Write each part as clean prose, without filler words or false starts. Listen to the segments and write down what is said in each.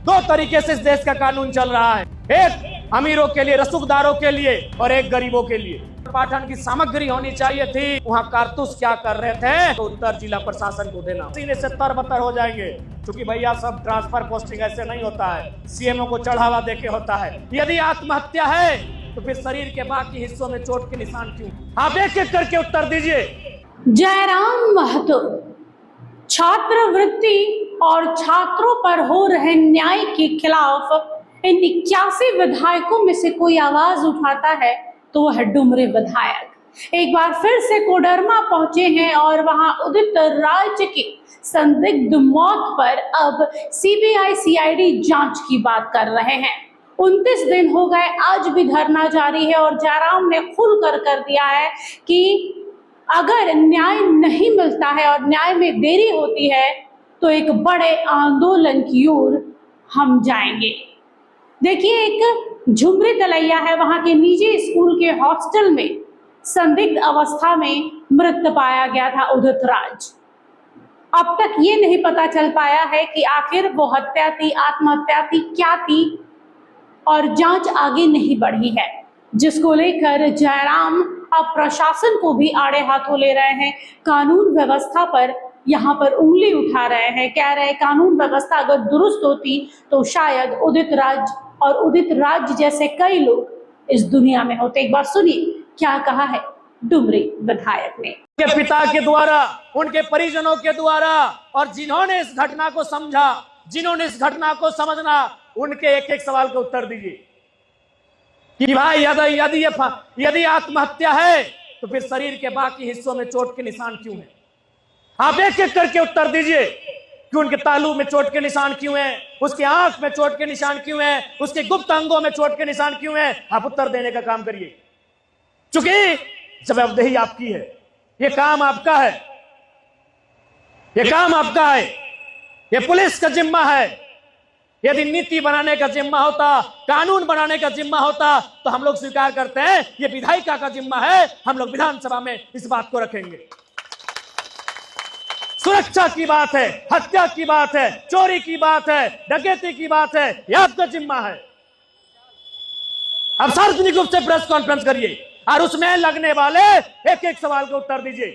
दो तरीके से इस देश का कानून चल रहा है, एक अमीरों के लिए, रसूखदारों के लिए, और एक गरीबों के लिए। पाठन की सामग्री होनी चाहिए थी, वहाँ कारतूस क्या कर रहे थे तो उत्तर जिला प्रशासन को देना। सीने से तरबतर हो जाएंगे, क्योंकि भैया सब ट्रांसफर पोस्टिंग ऐसे नहीं होता है, सीएमओ को चढ़ावा देके होता है। यदि आत्महत्या है तो फिर शरीर के बाकी हिस्सों में चोट के निशान क्यों? आप एक एक करके उत्तर दीजिए। जयराम महतो, छात्रवृत्ति और छात्रों पर हो रहे न्याय के खिलाफ इन 81 विधायकों में से कोई आवाज उठाता है तो वह डुमरे विधायक एक बार फिर से कोडरमा पहुंचे हैं और वहां उदित राज की संदिग्ध मौत पर अब सीबीआई सीआईडी जांच की बात कर रहे हैं। 29 दिन हो गए, आज भी धरना जारी है और जयराम ने खुल कर दिया है कि अगर न्याय नहीं मिलता है और न्याय में देरी होती है तो एक बड़े आंदोलन की ओर हम जाएंगे। देखिए, एक झुमरी तलैया है, वहां के निजी स्कूल के हॉस्टल में संदिग्ध अवस्था में मृत पाया गया था उदित राज। अब तक ये नहीं पता चल पाया है कि आखिर वो हत्या थी, आत्महत्या थी, क्या थी, और जांच आगे नहीं बढ़ी है, जिसको लेकर जयराम अब प्रशासन को भी आड़े हाथों ले रहे हैं। कानून व्यवस्था पर यहाँ पर उंगली उठा रहे हैं, कह रहे हैं कानून व्यवस्था अगर दुरुस्त होती तो शायद उदित राज और उदित राज जैसे कई लोग इस दुनिया में होते। एक बार सुनिए क्या कहा है डुमरी विधायक ने। उनके पिता के द्वारा, उनके परिजनों के द्वारा, और जिन्होंने इस घटना को समझा, जिन्होंने इस घटना को समझना, उनके एक एक सवाल का उत्तर दीजिए कि भाई यदि आत्महत्या है तो फिर शरीर के बाकी हिस्सों में चोट के निशान क्यों हैं? आप एक एक करके उत्तर दीजिए कि उनके तालू में चोट के निशान क्यों हैं, उसके आंख में चोट के निशान क्यों हैं, उसके गुप्त अंगों में चोट के निशान क्यों हैं। आप उत्तर देने का काम करिए, क्योंकि जवाबदेही आपकी है, ये काम आपका है, ये काम आपका है, ये पुलिस का जिम्मा है। यदि नीति बनाने का जिम्मा होता, कानून बनाने का जिम्मा होता तो हम लोग स्वीकार करते हैं ये विधायिका का जिम्मा है, हम लोग विधानसभा में इस बात को रखेंगे। सुरक्षा की बात है, हत्या की बात है, चोरी की बात है, डकैती की बात है, ये आपका जिम्मा है। अब सार्वजनिक रूप से प्रेस कॉन्फ्रेंस करिए और उसमें लगने वाले एक एक सवाल का उत्तर दीजिए,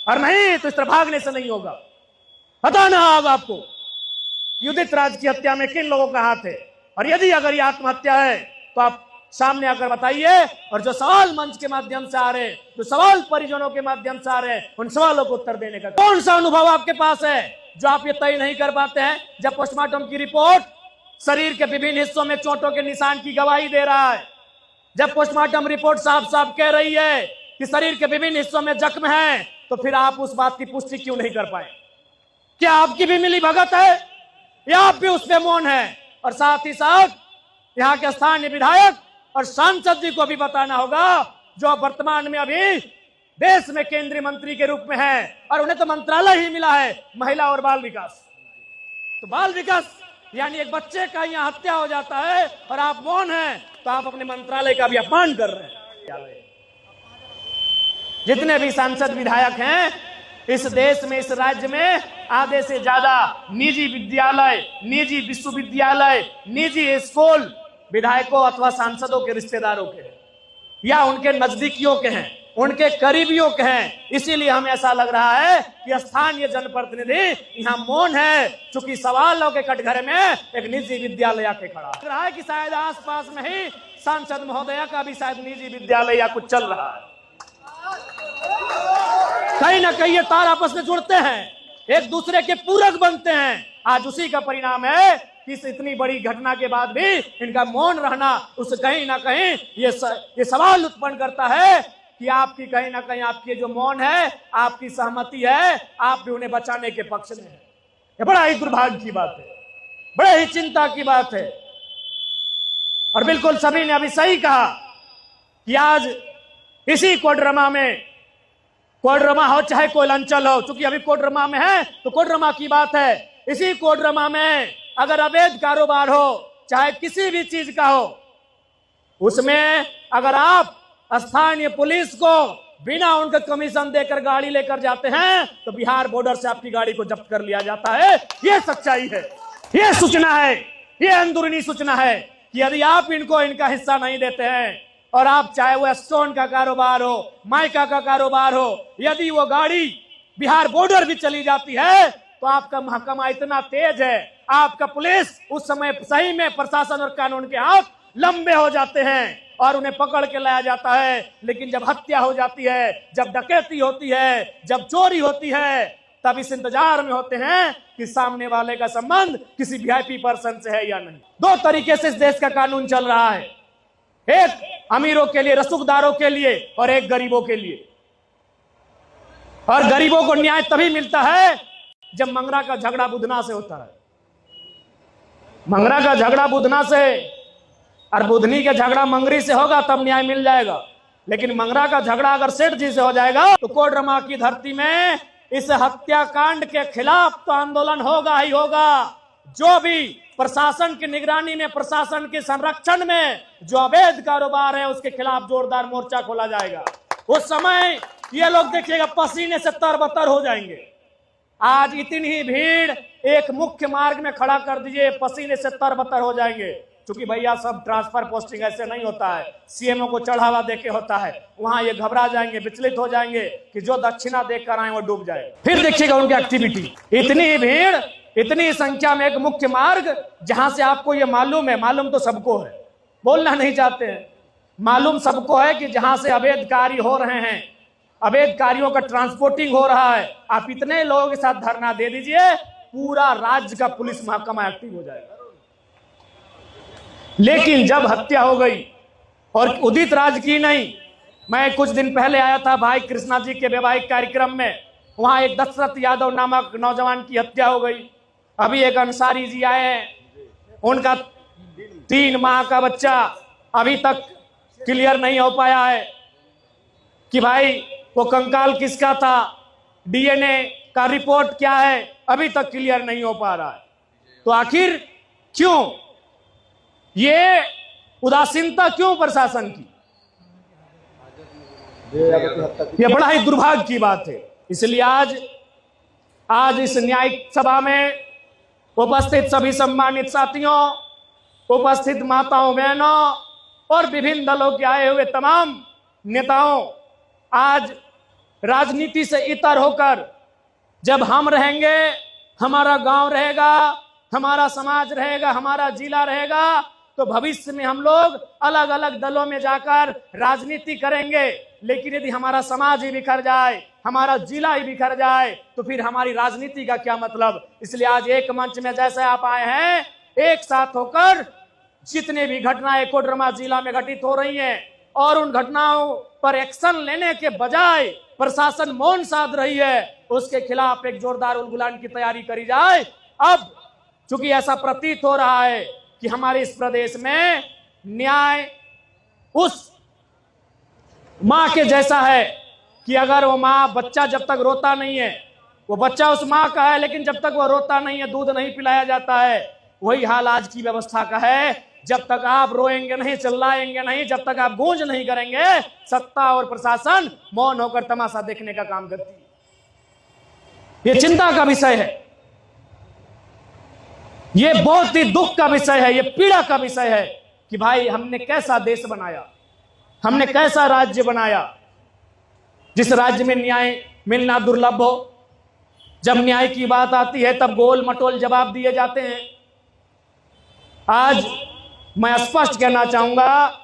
और नहीं तो इस तरह भागने से नहीं होगा। बताना होगा आपको उदित राज की हत्या में किन लोगों का हाथ है, और यदि अगर ये आत्महत्या है तो आप सामने आकर बताइए। और जो सवाल मंच के माध्यम से आ रहे हैं, जो सवाल परिजनों के माध्यम से आ रहे हैं, उन सवालों को उत्तर देने का कौन सा अनुभव आपके पास है जो आप ये तय नहीं कर पाते हैं? जब पोस्टमार्टम की रिपोर्ट शरीर के विभिन्न हिस्सों में चोटों के निशान की गवाही दे रहा है, जब पोस्टमार्टम रिपोर्ट साफ साफ कह रही है कि शरीर के विभिन्न हिस्सों में जख्म है, तो फिर आप उस बात की पुष्टि क्यों नहीं कर पाए? क्या आपकी भी मिली भगत है या आप भी उसमें मौन है? और साथ ही साथ यहाँ के स्थानीय विधायक और सांसद जी को भी बताना होगा, जो वर्तमान में अभी देश में केंद्रीय मंत्री के रूप में है, और उन्हें तो मंत्रालय ही मिला है, महिला और बाल विकास। तो बाल विकास यानी एक बच्चे का यहाँ हत्या हो जाता है और आप मौन हैं, तो आप अपने मंत्रालय का भी अपमान कर रहे हैं। जितने भी सांसद विधायक हैं इस देश में, इस राज्य में, आधे से ज्यादा निजी विद्यालय, निजी विश्वविद्यालय, निजी स्कूल विधायकों अथवा सांसदों के रिश्तेदारों के हैं या उनके नजदीकियों के हैं, उनके करीबियों के हैं। इसीलिए हमें ऐसा लग रहा है कि स्थानीय जनप्रतिनिधि यहाँ मौन है, क्योंकि सवालों के कटघरे में एक निजी विद्यालय आके खड़ा लग रहा है कि शायद आसपास में ही सांसद महोदया का भी शायद निजी विद्यालय या कुछ चल रहा है। कहीं ना कहीं ये तार आपस में जुड़ते हैं, एक दूसरे के पूरक बनते हैं। आज उसी का परिणाम है कि इस इतनी बड़ी घटना के बाद भी इनका मौन रहना उस कहीं ना कहीं ये सवाल उत्पन्न करता है कि आपकी कहीं ना कहीं आपकी जो मौन है, आपकी सहमति है, आप भी उन्हें बचाने के पक्ष में है। ये बड़ा ही दुर्भाग्य की बात है, बड़े ही चिंता की बात है। और बिल्कुल सभी ने अभी सही कहा कि आज इसी कोडरमा में, कोडरमा हो चाहे कोयलांचल हो, चूंकि अभी कोडरमा में है तो कोडरमा की बात है, इसी कोडरमा में अगर अवैध कारोबार हो चाहे किसी भी चीज का हो, उसमें अगर आप स्थानीय पुलिस को बिना उनका कमीशन देकर गाड़ी लेकर जाते हैं तो बिहार बॉर्डर से आपकी गाड़ी को जब्त कर लिया जाता है। यह सच्चाई है, ये सूचना है, ये अंदरूनी सूचना है कि यदि आप इनको इनका हिस्सा नहीं देते हैं और आप चाहे वो स्टोन का कारोबार हो, माइका का कारोबार हो, यदि वो गाड़ी बिहार बॉर्डर भी चली जाती है तो आपका महकमा इतना तेज है, आपका पुलिस उस समय सही में प्रशासन और कानून के हाथ लंबे हो जाते हैं और उन्हें पकड़ के लाया जाता है। लेकिन जब हत्या हो जाती है, जब डकैती होती है, जब चोरी होती है, तब इस इंतजार में होते हैं कि सामने वाले का संबंध किसी वीआईपी पर्सन से है या नहीं। दो तरीके से इस देश का कानून चल रहा है, एक अमीरों के लिए, रसूखदारों के लिए, और एक गरीबों के लिए। और गरीबों को न्याय तभी मिलता है जब मंगरा का झगड़ा बुधना से होता है। मंगरा का झगड़ा बुधना से और बुधनी का झगड़ा मंगरी से होगा तब न्याय मिल जाएगा। लेकिन मंगरा का झगड़ा अगर सेठ जी से हो जाएगा तो कोडरमा की धरती में इस हत्याकांड के खिलाफ तो आंदोलन होगा ही होगा। जो भी प्रशासन की निगरानी में, प्रशासन के संरक्षण में जो अवैध कारोबार है उसके खिलाफ जोरदार मोर्चा खोला जाएगा। उस समय ये लोग देखिएगा पसीने से तरबतर हो जाएंगे। आज इतनी ही भीड़ एक मुख्य मार्ग में खड़ा कर दीजिए, पसीने से तरबतर हो जाएंगे। क्योंकि भैया सब ट्रांसफर पोस्टिंग ऐसे नहीं होता है, सीएमओ को चढ़ावा देके होता है। वहां ये घबरा जाएंगे, विचलित हो जाएंगे कि जो दक्षिणा देकर आए वो डूब जाए। फिर देखिएगा उनकी एक्टिविटी, इतनी भीड़, इतनी संख्या में एक मुख्य मार्ग जहां से आपको ये मालूम है, मालूम तो सबको है, बोलना नहीं चाहते हैं, मालूम सबको है कि जहां से अवैध कार्य हो रहे हैं, अवैध कार्यों का ट्रांसपोर्टिंग हो रहा है, आप इतने लोगों के साथ धरना दे दीजिए, पूरा राज्य का पुलिस महकमा एक्टिव हो जाएगा। लेकिन जब हत्या हो गई, और उदित राज की नहीं, मैं कुछ दिन पहले आया था भाई कृष्णा जी के वैवाहिक कार्यक्रम में, वहां एक दशरथ यादव नामक नौजवान की हत्या हो गई। अभी एक अंसारी जी आए हैं, उनका 3 माह का बच्चा अभी तक क्लियर नहीं हो पाया है कि भाई वो कंकाल किसका था, डीएनए का रिपोर्ट क्या है, अभी तक क्लियर नहीं हो पा रहा है। तो आखिर क्यों ये उदासीनता, क्यों प्रशासन की? ये बड़ा ही दुर्भाग्य की बात है। इसलिए आज इस न्यायिक सभा में उपस्थित सभी सम्मानित साथियों, उपस्थित माताओं, बहनों और विभिन्न दलों के आए हुए तमाम नेताओं, आज राजनीति से इतर होकर जब हम रहेंगे, हमारा गांव रहेगा, हमारा समाज रहेगा, हमारा जिला रहेगा, तो भविष्य में हम लोग अलग अलग दलों में जाकर राजनीति करेंगे। लेकिन यदि हमारा समाज ही बिखर जाए, हमारा जिला ही बिखर जाए, तो फिर हमारी राजनीति का क्या मतलब? इसलिए आज एक मंच में जैसे आप आए हैं, एक साथ होकर जितने भी घटनाएं कोडरमा जिला में घटित हो रही हैं और उन घटनाओं पर एक्शन लेने के बजाय प्रशासन मौन साध रही है, उसके खिलाफ एक जोरदार उलगुलान की तैयारी करी जाए। अब चूंकि ऐसा प्रतीत हो रहा है कि हमारे इस प्रदेश में न्याय उस मां के जैसा है कि अगर वो मां, बच्चा जब तक रोता नहीं है, वो बच्चा उस मां का है, लेकिन जब तक वो रोता नहीं है, दूध नहीं पिलाया जाता है, वही हाल आज की व्यवस्था का है। जब तक आप रोएंगे नहीं, चिल्लाएंगे नहीं, जब तक आप गूंज नहीं करेंगे, सत्ता और प्रशासन मौन होकर तमाशा देखने का काम करती है। ये चिंता का विषय है, ये बहुत ही दुख का विषय है, ये पीड़ा का विषय है कि भाई हमने कैसा देश बनाया, हमने कैसा राज्य बनाया जिस राज्य में न्याय मिलना दुर्लभ हो। जब न्याय की बात आती है तब गोल मटोल जवाब दिए जाते हैं। आज मैं स्पष्ट कहना चाहूंगा,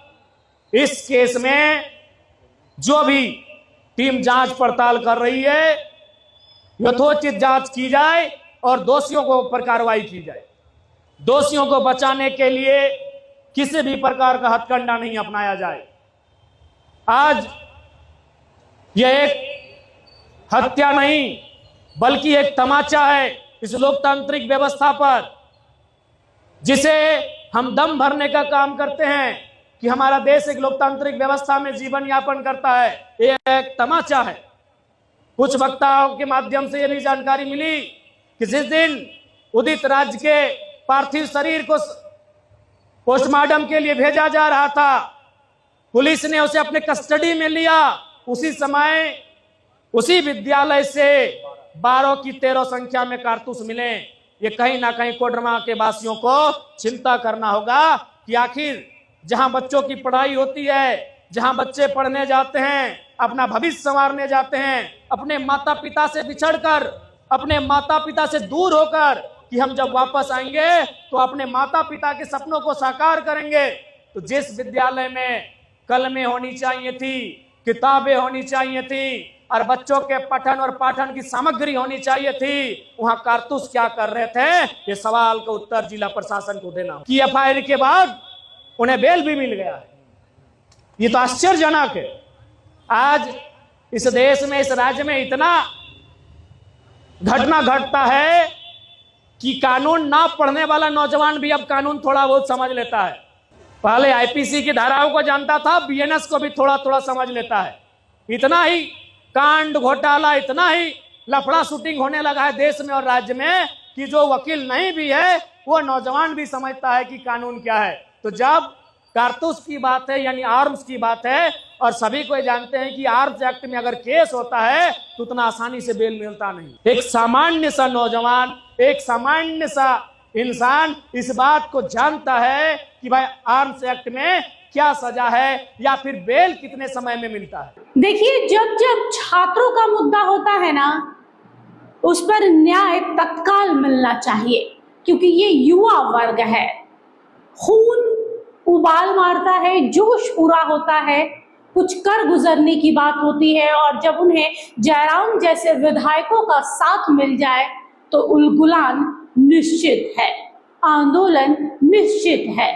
इस केस में जो भी टीम जांच पड़ताल कर रही है, यथोचित जांच की जाए और दोषियों को पर कार्रवाई की जाए। दोषियों को बचाने के लिए किसी भी प्रकार का हथकंडा नहीं अपनाया जाए। आज यह एक हत्या नहीं बल्कि एक तमाचा है इस लोकतांत्रिक व्यवस्था पर, जिसे हम दम भरने का काम करते हैं कि हमारा देश एक लोकतांत्रिक व्यवस्था में जीवन यापन करता है। यह एक तमाचा है। कुछ वक्ताओं के माध्यम से यह भी जानकारी मिली कि जिस दिन उदित राज के पार्थिव शरीर को पोस्टमार्टम के लिए भेजा जा रहा था, पुलिस ने उसे अपने कस्टडी में लिया। उसी समय उसी विद्यालय से 12 की 13 संख्या में कारतूस मिले। ये कहीं ना कहीं कोडरमा के वासियों को चिंता करना होगा कि आखिर जहां बच्चों की पढ़ाई होती है, जहां बच्चे पढ़ने जाते हैं, अपना भविष्य संवारने जाते हैं, अपने माता पिता से बिछड़कर, अपने माता पिता से दूर होकर, कि हम जब वापस आएंगे तो अपने माता पिता के सपनों को साकार करेंगे। तो जिस विद्यालय में कलमें होनी चाहिए थी, किताबें होनी चाहिए थी और बच्चों के पठन और पाठन की सामग्री होनी चाहिए थी, वहां कारतूस क्या कर रहे थे, ये सवाल का उत्तर जिला प्रशासन को देना कि एफआईआर के बाद उन्हें बेल भी मिल गया है। ये तो आश्चर्यजनक है। आज इस देश में, इस राज्य में इतना घटना घटता है कि कानून ना पढ़ने वाला नौजवान भी अब कानून थोड़ा बहुत समझ लेता है। पहले आईपीसी की धाराओं को जानता था, बीएनएस को भी थोड़ा थोड़ा समझ लेता है। इतना ही कांड घोटाला, इतना ही लफड़ा शूटिंग होने लगा है देश में और राज्य में कि जो वकील नहीं भी है वो नौजवान भी समझता है कि कानून क्या है। तो जब कारतूस की बात है, यानी आर्म्स की बात है, और सभी को जानते हैं कि आर्म्स एक्ट में अगर केस होता है तो उतना आसानी से बेल मिलता नहीं। एक सामान्य सा नौजवान, एक सामान्य सा इंसान इस बात को जानता है कि भाई आर्म्स एक्ट में क्या सजा है या फिर बेल कितने समय में मिलता है। देखिए, जब जब छात्रों का मुद्दा होता है ना, उस पर न्याय तत्काल मिलना चाहिए, क्योंकि ये युवा वर्ग है, खून उबाल मारता है, जोश पूरा होता है, कुछ कर गुजरने की बात होती है, और जब उन्हें जयराम जैसे विधायकों का साथ मिल जाए तो उलगुलान निश्चित है, आंदोलन निश्चित है।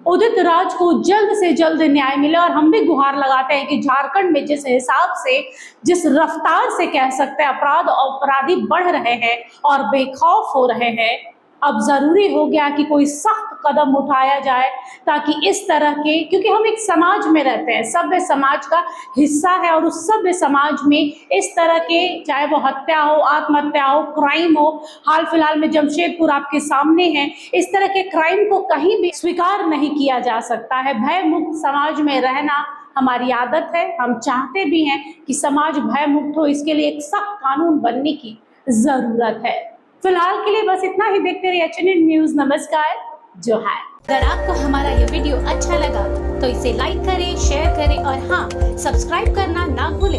उदित राज को जल्द से जल्द न्याय मिले, और हम भी गुहार लगाते हैं कि झारखंड में जिस हिसाब से, जिस रफ्तार से कह सकते हैं अपराध और अपराधी बढ़ रहे हैं और बेखौफ हो रहे हैं, अब जरूरी हो गया कि कोई सख्त कदम उठाया जाए ताकि इस तरह के, क्योंकि हम एक समाज में रहते हैं, सभ्य समाज का हिस्सा है, और उस सभ्य समाज में इस तरह के, चाहे वो हत्या हो, आत्महत्या हो, क्राइम हो, हाल फिलहाल में जमशेदपुर आपके सामने है, इस तरह के क्राइम को कहीं भी स्वीकार नहीं किया जा सकता है। भय मुक्त समाज में रहना हमारी आदत है, हम चाहते भी हैं कि समाज भय मुक्त हो, इसके लिए एक सख्त कानून बनने की जरूरत है। फिलहाल के लिए बस इतना ही। देखते रहिए HNN न्यूज। नमस्कार, जोहार। अगर आपको हमारा ये वीडियो अच्छा लगा तो इसे लाइक करें, शेयर करें और हाँ, सब्सक्राइब करना ना भूलें।